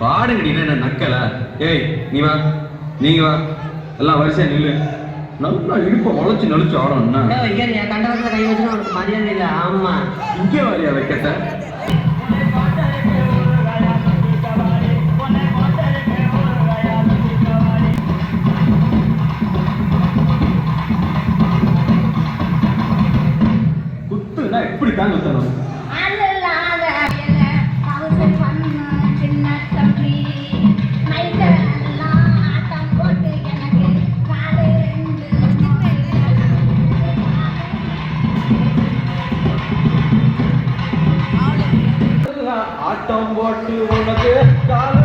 பாடுங்கடி என்ன நக்கல. ஏய் நீ வா, நீங்க வா, எல்லாம் வரிசையா நில்லு. நல்லா இடுப்ப வளைச்சு நெளிச்சு ஆடணும்னா கண்டவரத்துல கை வச்சுனா உனக்கு மரியாதை இல்லை. ஆமா இங்கே வரையா வைக்கட்ட. குத்துனா எப்படி தான் குத்தணும்? ஆட்டம் போட்டு உனக்கு கால